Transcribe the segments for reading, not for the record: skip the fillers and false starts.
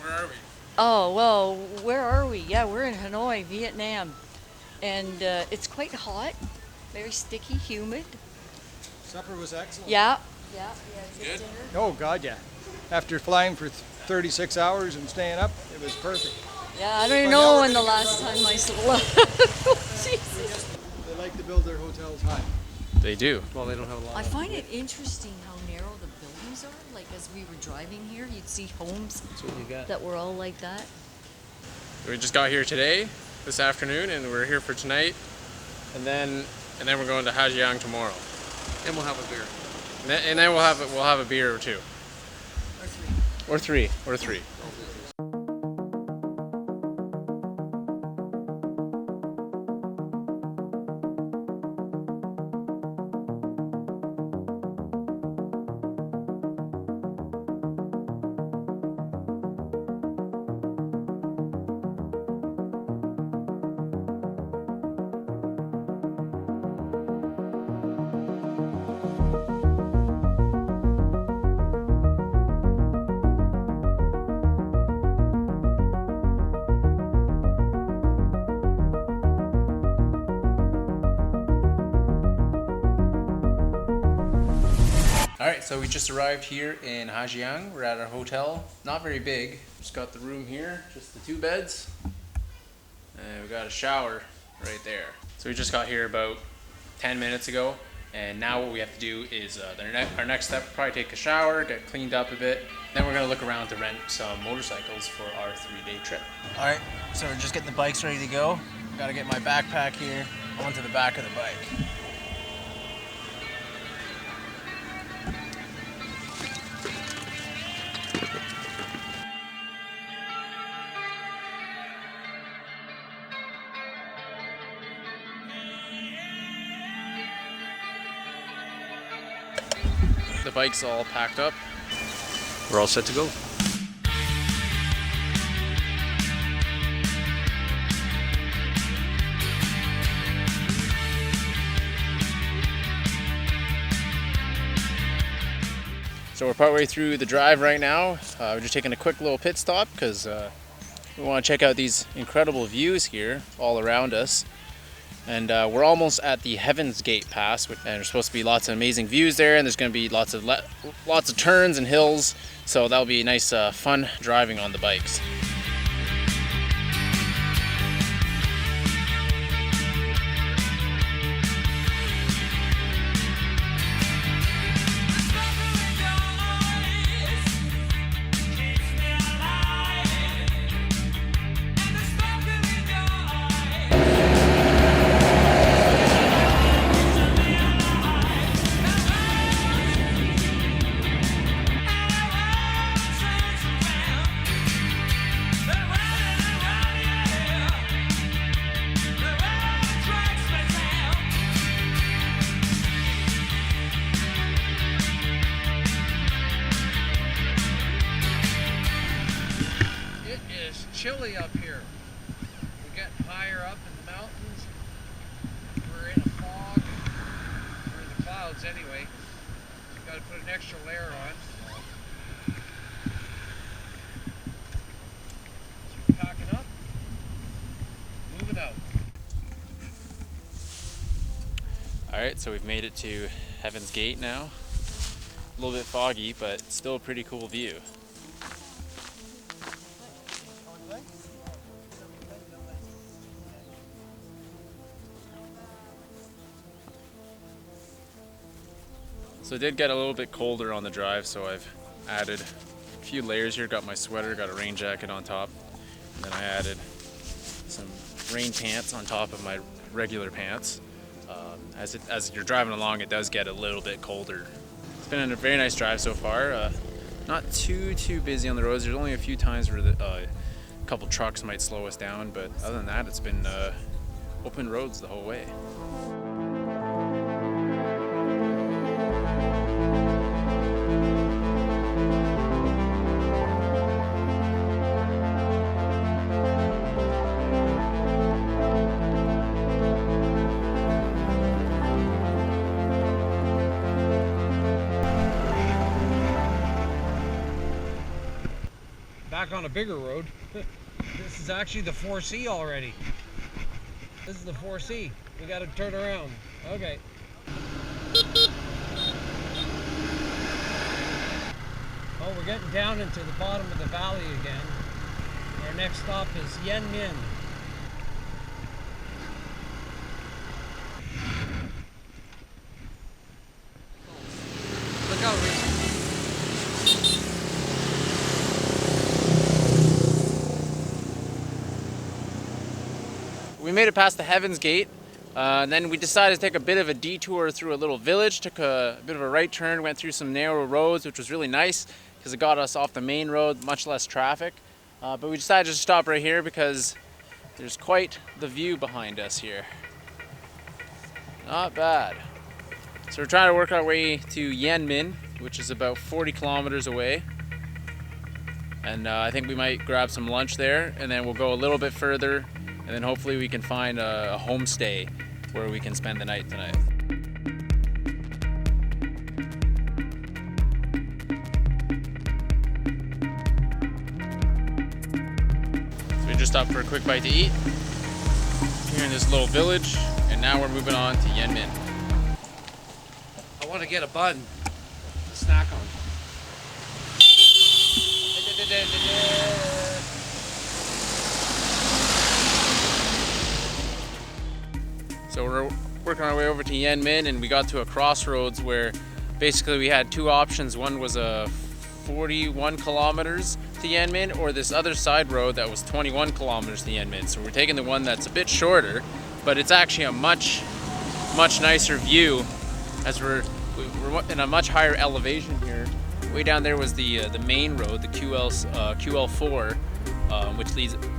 Where are we? Oh, well, where are we? Yeah, we're in Hanoi, Vietnam. And it's quite hot, very sticky, humid. Supper was excellent. Yeah. Yeah, Good? dinner. Oh, God, yeah. After flying for 36 hours and staying up, it was perfect. Yeah, I don't even Well, now know we're when the gonna last time I slept. Jesus. They like to build their hotels high. They do. Well, they don't have a lot I find it interesting how narrow the buildings are. Like as we were driving here, you'd see homes That's what you got. that were all like that. We just got here today, this afternoon, and we're here for tonight. And then we're going to Ha Giang tomorrow. And we'll have a beer. And then we'll have a beer or two. Or three. Or three. Alright, so we just arrived here in Ha Giang. We're at our hotel. Not very big. Just got the room here, just the 2 beds. And we got a shower right there. So we just got here about 10 minutes ago. And now what we have to do is, our next step, probably take a shower, get cleaned up a bit. Then we're going to look around to rent some motorcycles for our 3-day trip. Alright, so we're just getting the bikes ready to go. Gotta get my backpack here onto the back of the bike. The bike's all packed up. We're all set to go. So we're partway through the drive right now. We're just taking a quick little pit stop because we want to check out these incredible views here all around us. And we're almost at the Heaven's Gate Pass, and there's supposed to be lots of amazing views there, and there's going to be lots of turns and hills, so that'll be nice, fun driving on the bikes. Chilly up here. We're getting higher up in the mountains. We're in a fog. We're in the clouds anyway. Got to put an extra layer on. So we're packing up. Moving out. Alright, so we've made it to Heaven's Gate now. A little bit foggy, but still a pretty cool view. So it did get a little bit colder on the drive, so I've added a few layers here. Got my sweater, got a rain jacket on top, and then I added some rain pants on top of my regular pants. As you're driving along, it does get a little bit colder. It's been a very nice drive so far. Not too busy on the roads. There's only a few times where a couple trucks might slow us down, but other than that, it's been open roads the whole way. back on a bigger road. This is actually the 4C already. This is the 4C. We got to turn around. Okay. Oh, we're getting down into the bottom of the valley again. Our next stop is Yen Min. Look out, Reese. We made it past the Heaven's Gate, and then we decided to take a bit of a detour through a little village, took a bit of a right turn, went through some narrow roads, which was really nice because it got us off the main road, much less traffic. But we decided to stop right here because there's quite the view behind us here. Not bad. So we're trying to work our way to Yen Min, which is about 40 kilometers away. And I think we might grab some lunch there, and then we'll go a little bit further, and then hopefully we can find a homestay where we can spend the night tonight. So we just stopped for a quick bite to eat here in this little village, and now we're moving on to Yen Min. I want to get a bun to snack on. So we're working our way over to Yen Min, and we got to a crossroads where basically we had two options. One was 41 kilometers to Yen Min, or this other side road that was 21 kilometers to Yen Min. So we're taking the one that's a bit shorter, but it's actually a much nicer view as we're in a much higher elevation here. Way down there was the main road, the QL4,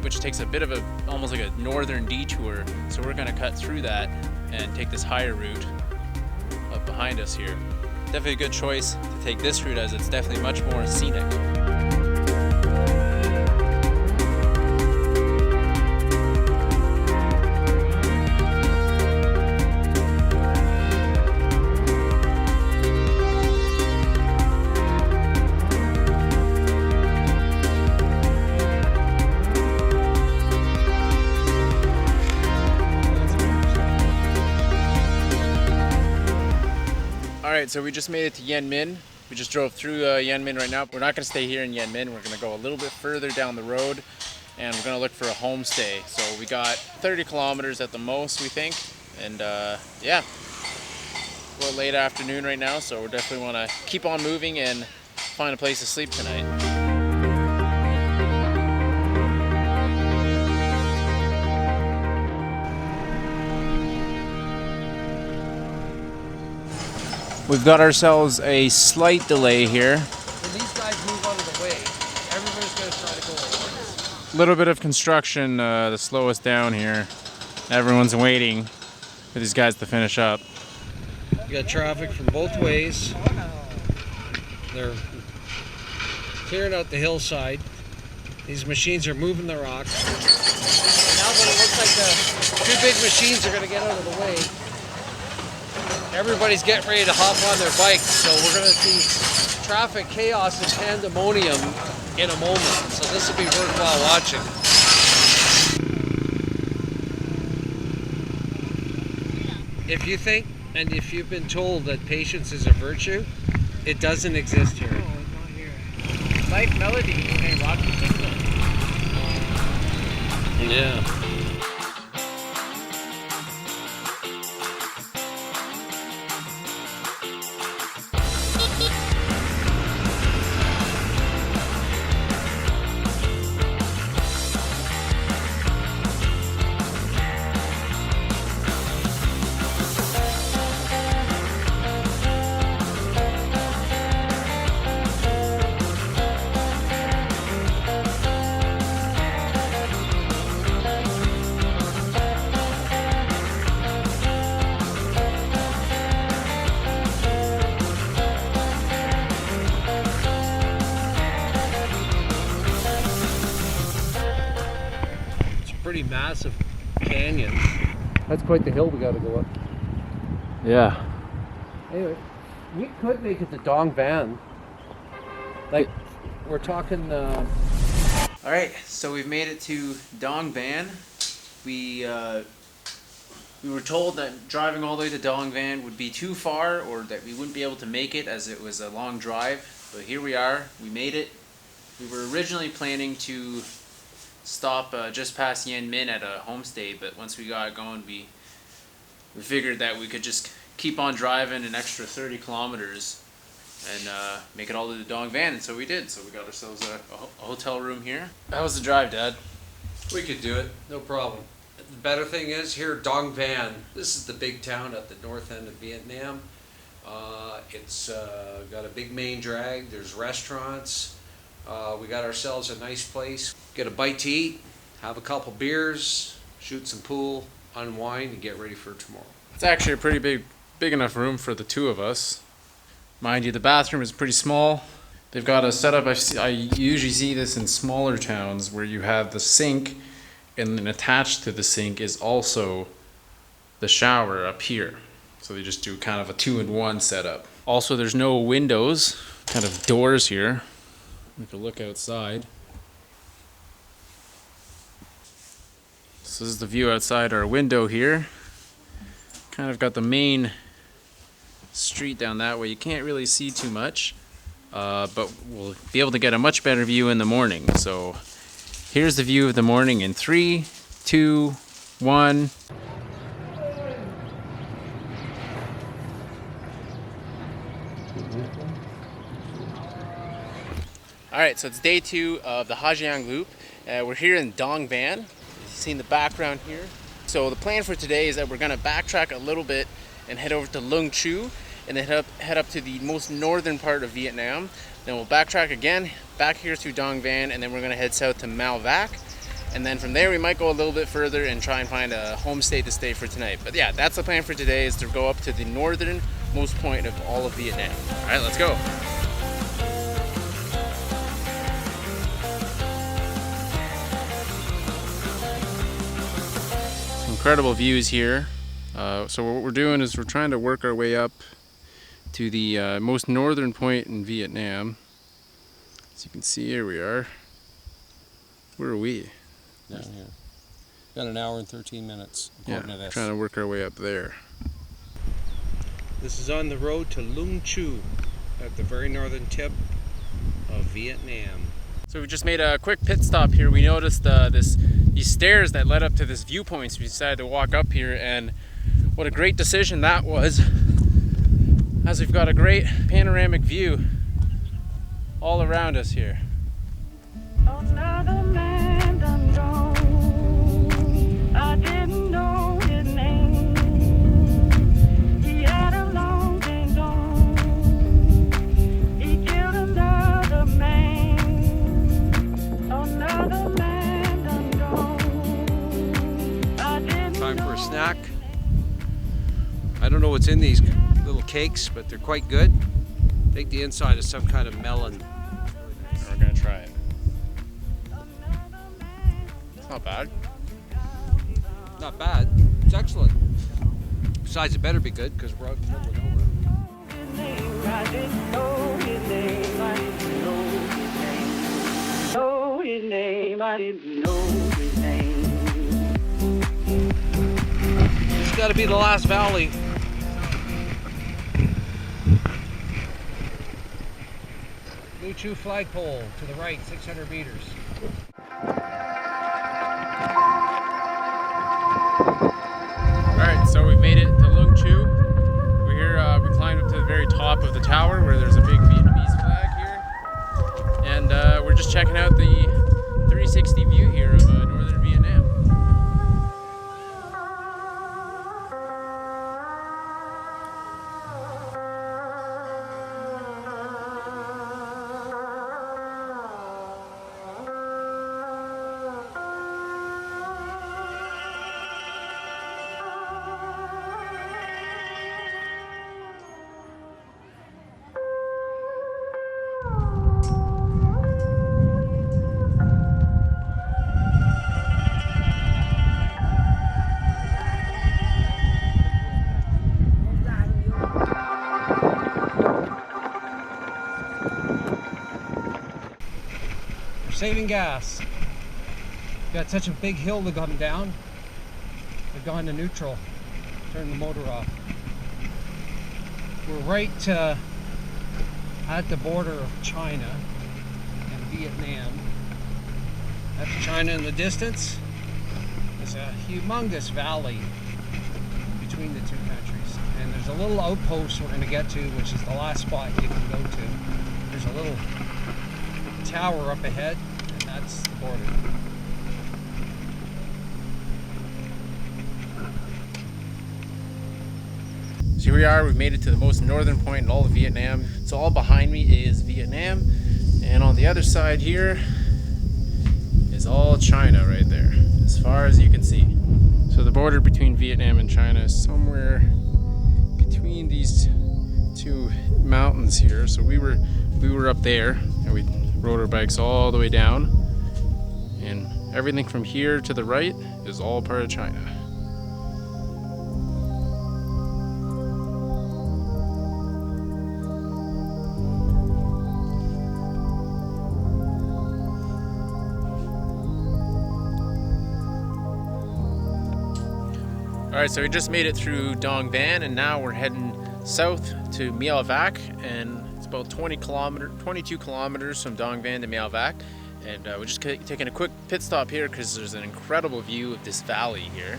which takes a bit of almost like a northern detour. So we're gonna cut through that and take this higher route up behind us here. Definitely a good choice to take this route as it's definitely much more scenic. Alright, so we just made it to Yen Min. We just drove through Yen Min right now. We're not going to stay here in Yen Min. We're going to go a little bit further down the road, and we're going to look for a homestay. So we got 30 kilometers at the most, we think. And yeah, we're late afternoon right now, so we definitely want to keep on moving and find a place to sleep tonight. We've got ourselves a slight delay here. When these guys move out of the way, everybody's going to try to go at once. A little bit of construction to slow us down here. Everyone's waiting for these guys to finish up. You got traffic from both ways. They're clearing out the hillside. These machines are moving the rock. Now that it looks like the two big machines are going to get out of the way, everybody's getting ready to hop on their bikes, so we're going to see traffic chaos and pandemonium in a moment. So this will be worthwhile watching. If you think, and if you've been told that patience is a virtue, it doesn't exist here. No, not here. Life melody, okay, Rocky Kingdom. Yeah. Pretty massive canyon. That's quite the hill we got to go up. Yeah. Anyway, we could make it to Dong Van. Like, we're talking Alright, so we've made it to Dong Van. We were told that driving all the way to Dong Van would be too far, or that we wouldn't be able to make it as it was a long drive. But here we are, we made it. We were originally planning to stop just past Yen Min at a homestay, but once we got going, we figured that we could just keep on driving an extra 30 kilometers and make it all to the Dong Van, and so we did. So we got ourselves a hotel room here. How was the drive, Dad? We could do it, no problem. The better thing is here, Dong Van. This is the big town at the north end of Vietnam. It's got a big main drag. There's restaurants. We got ourselves a nice place. Get a bite to eat, have a couple beers, shoot some pool, unwind, and get ready for tomorrow. It's actually a pretty big enough room for the two of us. Mind you, the bathroom is pretty small. They've got a setup, I usually see this in smaller towns, where you have the sink, and then attached to the sink is also the shower up here. So they just do kind of a 2-in-1 setup. Also, there's no windows, kind of doors here. We can look outside. So this is the view outside our window here. Kind of got the main street down that way. You can't really see too much, but we'll be able to get a much better view in the morning. So here's the view of the morning in 3, 2, 1. Alright, so it's day 2 of the Ha Giang Loop. We're here in Dong Van. You see in the background here. So the plan for today is that we're going to backtrack a little bit and head over to Lung Chu, and then head up to the most northern part of Vietnam. Then we'll backtrack again, back here to Dong Van, and then we're going to head south to Mau Vac. And then from there we might go a little bit further and try and find a homestay to stay for tonight. But yeah, that's the plan for today, is to go up to the northernmost point of all of Vietnam. Alright, let's go. Incredible views here. So what we're doing is we're trying to work our way up to the most northern point in Vietnam. As you can see, here we are. Where are we? Down here. Got an hour and 13 minutes. Yeah, trying to work our way up there. This is on the road to Lung Chu at the very northern tip of Vietnam. So we just made a quick pit stop here. We noticed these stairs that led up to this viewpoint, so we decided to walk up here, and what a great decision that was, as we've got a great panoramic view all around us here. Another man done gone. I didn't know his name. He had a long thing gone. He killed another man. Another man done gone. I didn't Time for a know snack. I don't know what's in these little cakes, but they're quite good. I think the inside is some kind of melon. And we're gonna try it. It's not bad. Not bad. It's excellent. Besides, it better be good because we're out in the middle of nowhere. his name. I didn't know his name. I didn't know his name. Know his name. I didn't know his name. It's got to be the last valley. Lung Chu flagpole to the right, 600 meters. Alright, so we've made it to Lung Chu. We're here, we climbed up to the very top of the tower where there's a big Vietnamese flag here. And we're just checking out the 360 view here of northern Vietnam. We're saving gas. got such a big hill to come down. I've gone to neutral, turned the motor off. We're right at the border of China and Vietnam. That's China in the distance. There's a humongous valley between the two countries. And there's a little outpost we're going to get to, which is the last spot you can go to. There's a little tower up ahead, and that's the border. So here we are, we've made it to the most northern point in all of Vietnam. So all behind me is Vietnam, and on the other side here is all China right there, as far as you can see. So the border between Vietnam and China is somewhere between these two mountains here. So we were up there, and we rode our bikes all the way down, and everything from here to the right is all part of China. Alright, so we just made it through Dong Van, and now we're heading south to Meo Vac, and it's about 22 kilometers from Dong Van to Meo Vac. And we're just taking a quick pit stop here because there's an incredible view of this valley here,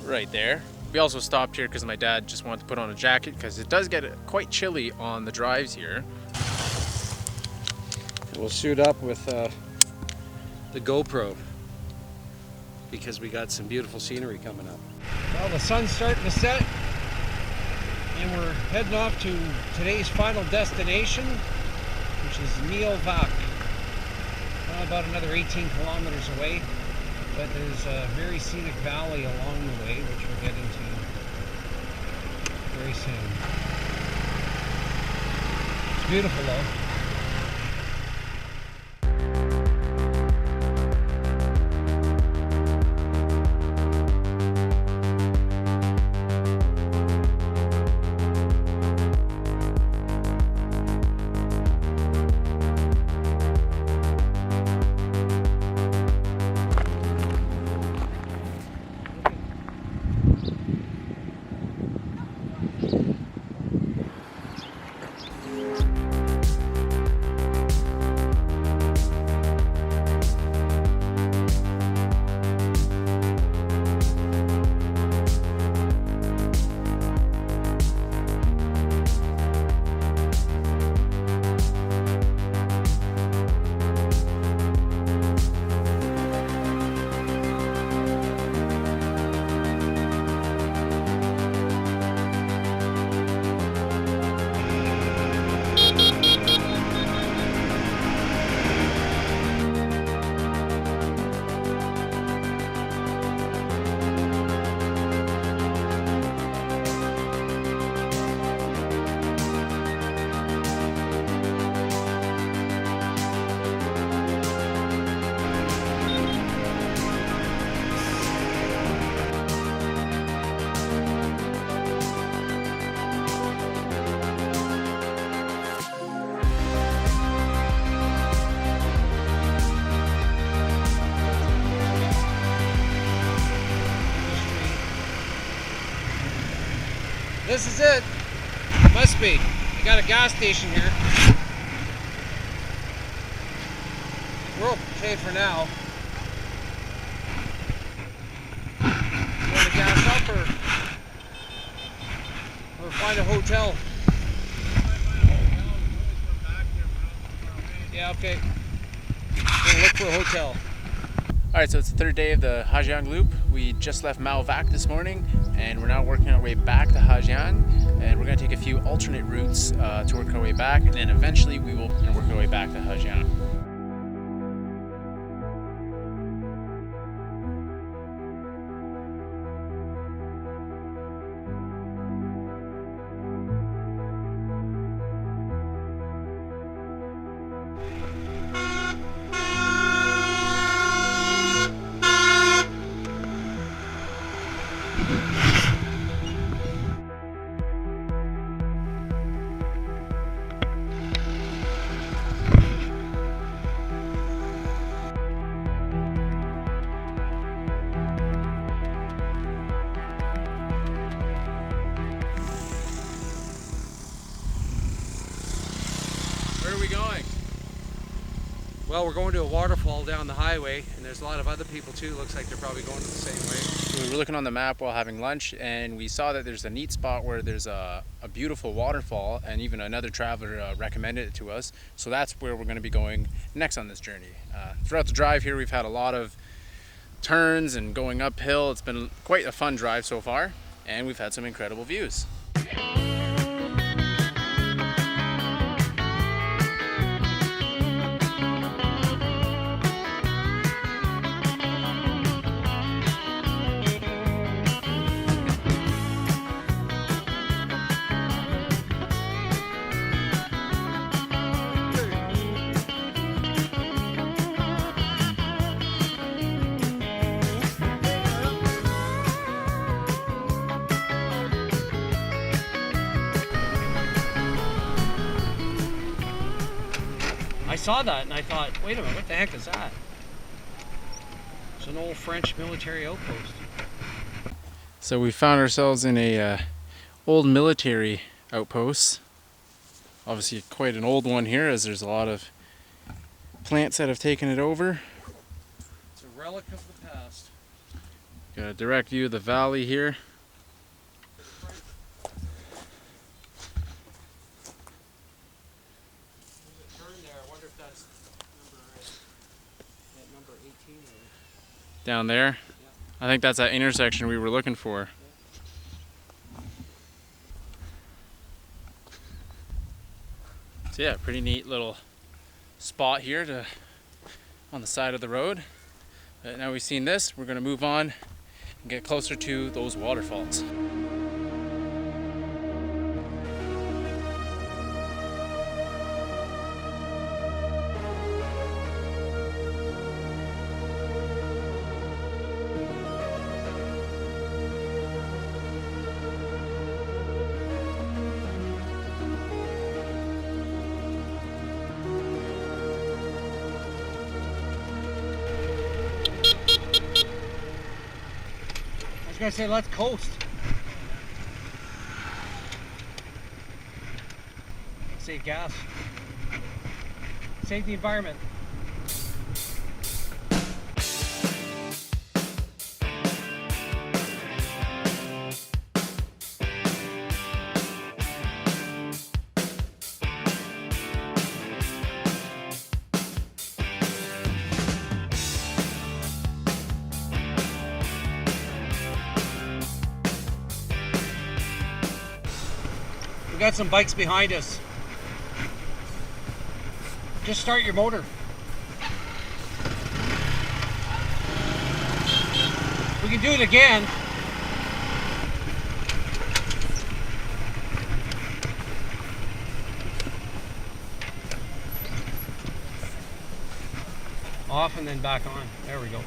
right there. We also stopped here because my dad just wanted to put on a jacket because it does get quite chilly on the drives here. We'll shoot up with the GoPro because we got some beautiful scenery coming up. Well, the sun's starting to set, and we're heading off to today's final destination, which is Meo Vac. About another 18 kilometers away, but there's a very scenic valley along the way, which we'll get into very soon. It's beautiful though. This is it. Must be. We got a gas station here. We're okay for now. You want to gas up or find a hotel? Yeah, okay. We'll look for a hotel. Alright, so it's the third day of the Ha Giang Loop. We just left Meo Vac this morning, and we're now working our way back to Ha Giang, and we're going to take a few alternate routes to work our way back, and then eventually we will work our way back to Ha Giang. Well, we're going to a waterfall down the highway, and there's a lot of other people too. Looks like they're probably going the same way. So we were looking on the map while having lunch, and we saw that there's a neat spot where there's a beautiful waterfall, and even another traveler recommended it to us. So that's where we're going to be going next on this journey. Throughout the drive here, we've had a lot of turns and going uphill. It's been quite a fun drive so far, and we've had some incredible views. I saw that and I thought, wait a minute, what the heck is that? It's an old French military outpost. So we found ourselves in a old military outpost. Obviously quite an old one here, as there's a lot of plants that have taken it over. It's a relic of the past. Got a direct view of the valley here. Down there. I think that's that intersection we were looking for. So yeah, pretty neat little spot here on the side of the road. But now we've seen this, we're going to move on and get closer to those waterfalls. I was gonna say, let's coast. Save gas. Save the environment. We got some bikes behind us. Just start your motor. We can do it again. Off and then back on. There we go.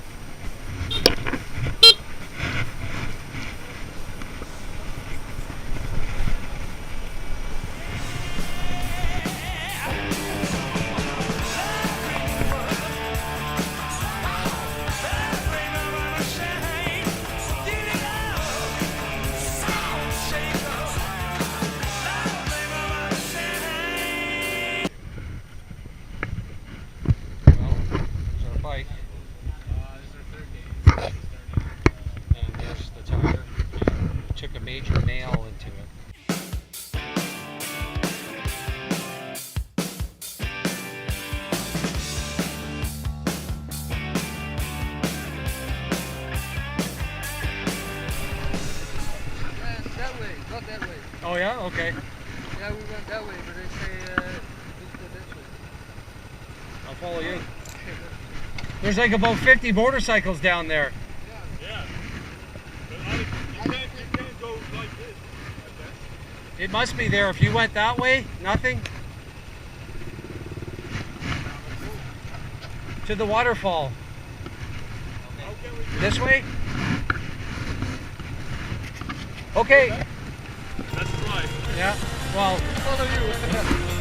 Major nail into it. That way, not that way. Oh yeah? Okay. Yeah, we went that way, but they say let's go this way. I'll follow you. There's like about 50 motorcycles down there. Yeah. But you can't go like this. It must be there. If you went that way, nothing. To the waterfall. This way? Okay. That's right. Yeah. Well, Follow you.